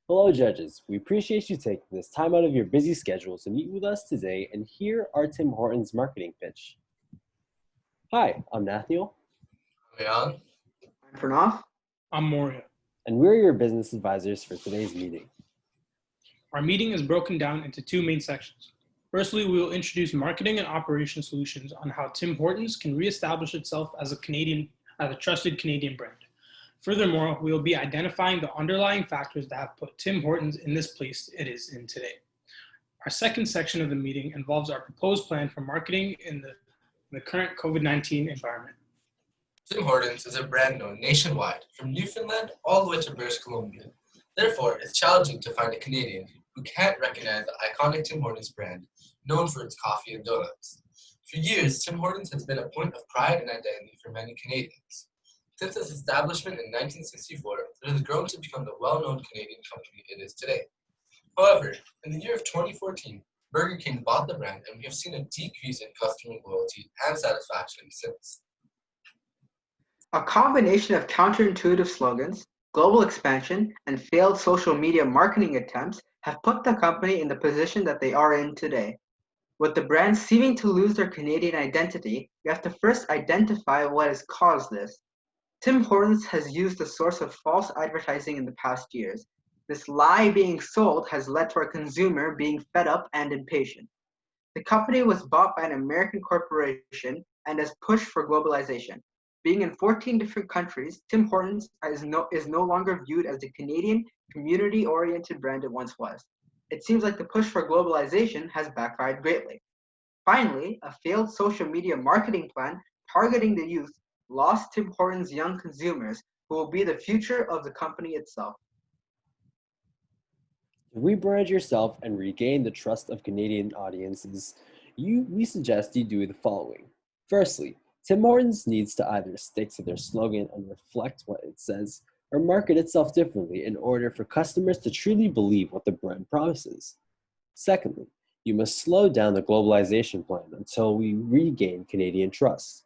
Hello, judges. We appreciate you taking this time out of your busy schedule to meet with us today and hear our Tim Hortons marketing pitch. Hi, I'm Nathaniel, Leon. I'm Pranav. I'm Moria. and we're your business advisors for today's meeting. Our meeting is broken down into two main sections. Firstly, we will introduce marketing and operation solutions on how Tim Hortons can reestablish itself as a trusted Canadian brand. Furthermore, we will be identifying the underlying factors that have put Tim Hortons in this place it is in today. Our second section of the meeting involves our proposed plan for marketing in the current COVID-19 environment. Tim Hortons is a brand known nationwide, from Newfoundland all the way to British Columbia. Therefore, it's challenging to find a Canadian who can't recognize the iconic Tim Hortons brand, known for its coffee and donuts. For years, Tim Hortons has been a point of pride and identity for many Canadians. Since its establishment in 1964, it has grown to become the well-known Canadian company it is today. However, in the year of 2014, Burger King bought the brand, and we have seen a decrease in customer loyalty and satisfaction since. A combination of counterintuitive slogans, global expansion, and failed social media marketing attempts have put the company in the position that they are in today. With the brand seeming to lose their Canadian identity, we have to first identify what has caused this. Tim Hortons has used the source of false advertising in the past years. This lie being sold has led to our consumer being fed up and impatient. The company was bought by an American corporation and has pushed for globalization. Being in 14 different countries, Tim Hortons is no longer viewed as the Canadian community-oriented brand it once was. It seems like the push for globalization has backfired greatly. Finally, a failed social media marketing plan targeting the youth lost Tim Hortons' young consumers, who will be the future of the company itself. To rebrand yourself and regain the trust of Canadian audiences, we suggest you do the following. Firstly, Tim Hortons needs to either stick to their slogan and reflect what it says, or market itself differently in order for customers to truly believe what the brand promises. Secondly, you must slow down the globalization plan until we regain Canadian trust.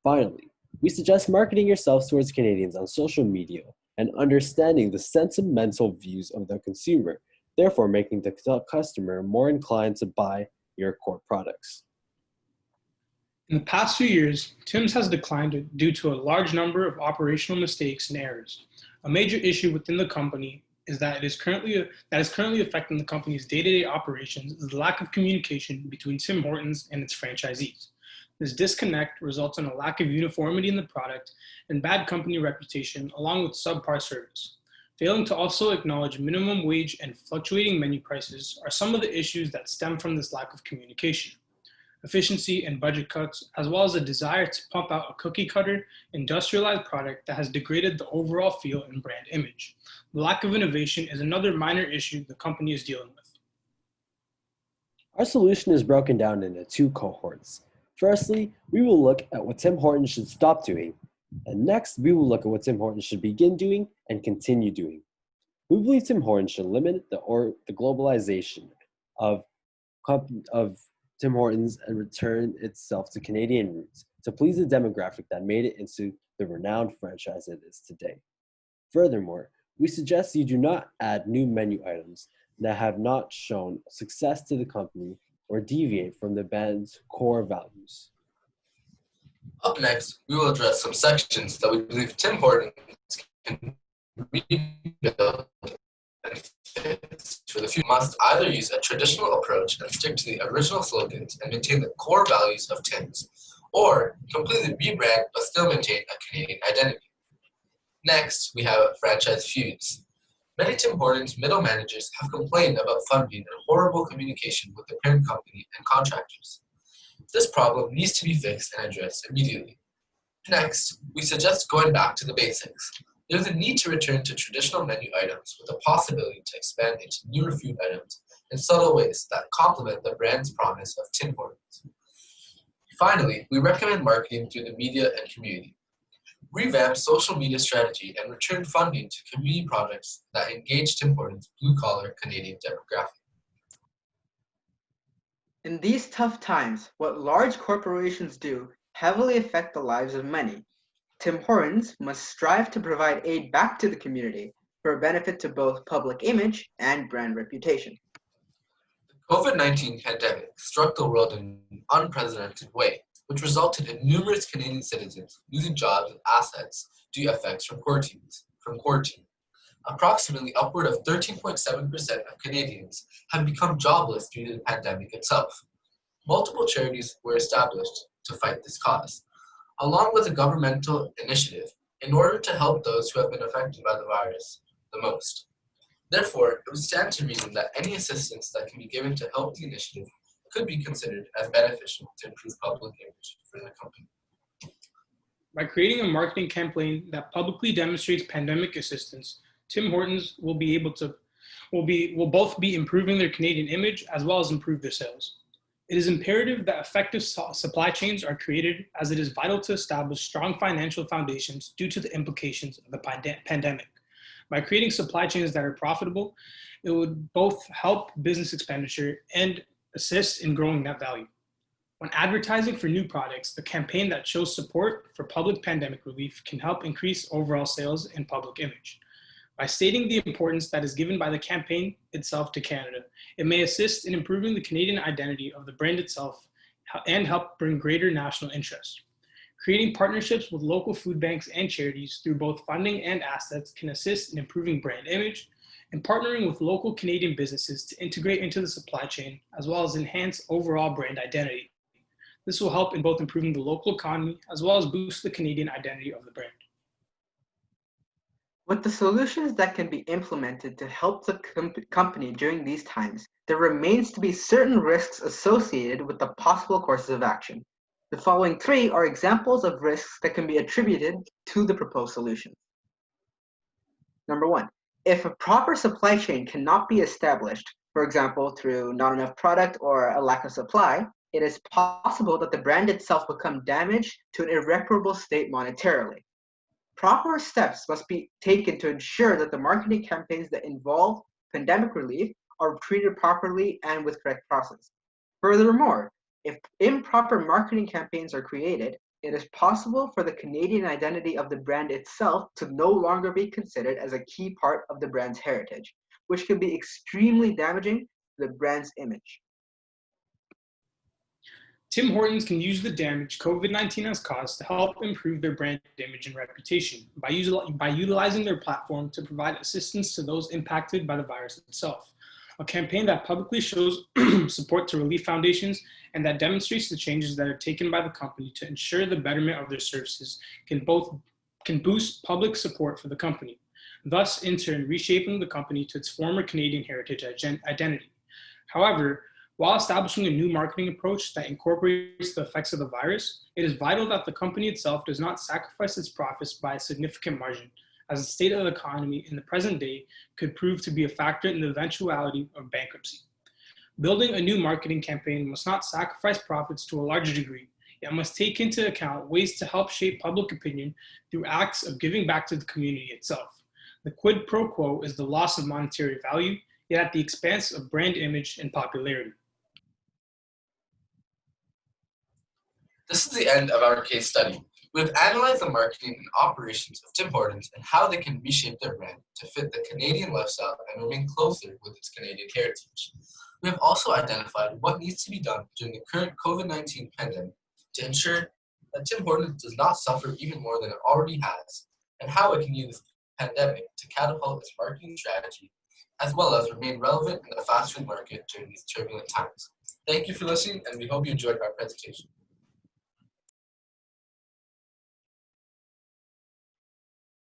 Finally, we suggest marketing yourselves towards Canadians on social media and understanding the sentimental views of the consumer, therefore making the customer more inclined to buy your core products. In the past few years, Tim's has declined due to a large number of operational mistakes and errors. A major issue within the company is that is currently affecting the company's day-to-day operations is the lack of communication between Tim Hortons and its franchisees. This disconnect results in a lack of uniformity in the product and bad company reputation, along with subpar service. Failing to also acknowledge minimum wage and fluctuating menu prices are some of the issues that stem from this lack of communication. Efficiency and budget cuts, as well as a desire to pump out a cookie-cutter, industrialized product that has degraded the overall feel and brand image. The lack of innovation is another minor issue the company is dealing with. Our solution is broken down into two cohorts. Firstly, we will look at what Tim Hortons should stop doing, and next we will look at what Tim Hortons should begin doing and continue doing. We believe Tim Hortons should limit the globalization of Tim Hortons and return itself to Canadian roots to please the demographic that made it into the renowned franchise it is today. Furthermore, we suggest you do not add new menu items that have not shown success to the company or deviate from the brand's core values. Up next, we will address some sections that we believe Tim Hortons can rebuild and fix for the future. Must either use a traditional approach and stick to the original slogans and maintain the core values of Tim's, or completely rebrand but still maintain a Canadian identity. Next, we have franchise feuds. Many Tim Hortons middle managers have complained about funding and horrible communication with the parent company and contractors. This problem needs to be fixed and addressed immediately. Next, we suggest going back to the basics. There is a need to return to traditional menu items with the possibility to expand into newer food items in subtle ways that complement the brand's promise of Tim Hortons. Finally, we recommend marketing through the media and community. Revamp social media strategy and return funding to community projects that engage Tim Hortons' blue-collar Canadian demographic. In these tough times, what large corporations do heavily affect the lives of many. Tim Hortons must strive to provide aid back to the community. for a benefit to both public image and brand reputation. The COVID-19 pandemic struck the world in an unprecedented way, which resulted in numerous Canadian citizens losing jobs and assets due to effects from quarantine. Approximately upward of 13.7% of Canadians have become jobless due to the pandemic itself. Multiple charities were established to fight this cause, along with a governmental initiative in order to help those who have been affected by the virus the most. Therefore, it would stand to reason that any assistance that can be given to help the initiative could be considered as beneficial to improve public image for the company. By creating a marketing campaign that publicly demonstrates pandemic assistance, Tim Hortons will both be improving their Canadian image as well as improve their sales. It is imperative that effective supply chains are created, as it is vital to establish strong financial foundations due to the implications of the pandemic. By creating supply chains that are profitable, it would both help business expenditure and assist in growing net value. When advertising for new products, the campaign that shows support for public pandemic relief can help increase overall sales and public image. By stating the importance that is given by the campaign itself to Canada, it may assist in improving the Canadian identity of the brand itself and help bring greater national interest. Creating partnerships with local food banks and charities through both funding and assets can assist in improving brand image, and partnering with local Canadian businesses to integrate into the supply chain, as well as enhance overall brand identity. This will help in both improving the local economy as well as boost the Canadian identity of the brand. With the solutions that can be implemented to help the company during these times, there remains to be certain risks associated with the possible courses of action. The following three are examples of risks that can be attributed to the proposed solutions. Number one, if a proper supply chain cannot be established, for example, through not enough product or a lack of supply, it is possible that the brand itself will become damaged to an irreparable state monetarily. Proper steps must be taken to ensure that the marketing campaigns that involve pandemic relief are treated properly and with correct process. Furthermore, if improper marketing campaigns are created, it is possible for the Canadian identity of the brand itself to no longer be considered as a key part of the brand's heritage, which can be extremely damaging to the brand's image. Tim Hortons can use the damage COVID-19 has caused to help improve their brand image and reputation by utilizing their platform to provide assistance to those impacted by the virus itself. A campaign that publicly shows support to relief foundations and that demonstrates the changes that are taken by the company to ensure the betterment of their services can boost public support for the company, thus in turn reshaping the company to its former Canadian heritage identity. However, while establishing a new marketing approach that incorporates the effects of the virus, it is vital that the company itself does not sacrifice its profits by a significant margin, as the state of the economy in the present day could prove to be a factor in the eventuality of bankruptcy. Building a new marketing campaign must not sacrifice profits to a larger degree, yet must take into account ways to help shape public opinion through acts of giving back to the community itself. The quid pro quo is the loss of monetary value, yet at the expense of brand image and popularity. This is the end of our case study. We have analyzed the marketing and operations of Tim Hortons and how they can reshape their brand to fit the Canadian lifestyle and remain closer with its Canadian heritage. We have also identified what needs to be done during the current COVID-19 pandemic to ensure that Tim Hortons does not suffer even more than it already has, and how it can use the pandemic to catapult its marketing strategy, as well as remain relevant in the fast food market during these turbulent times. Thank you for listening, and we hope you enjoyed our presentation.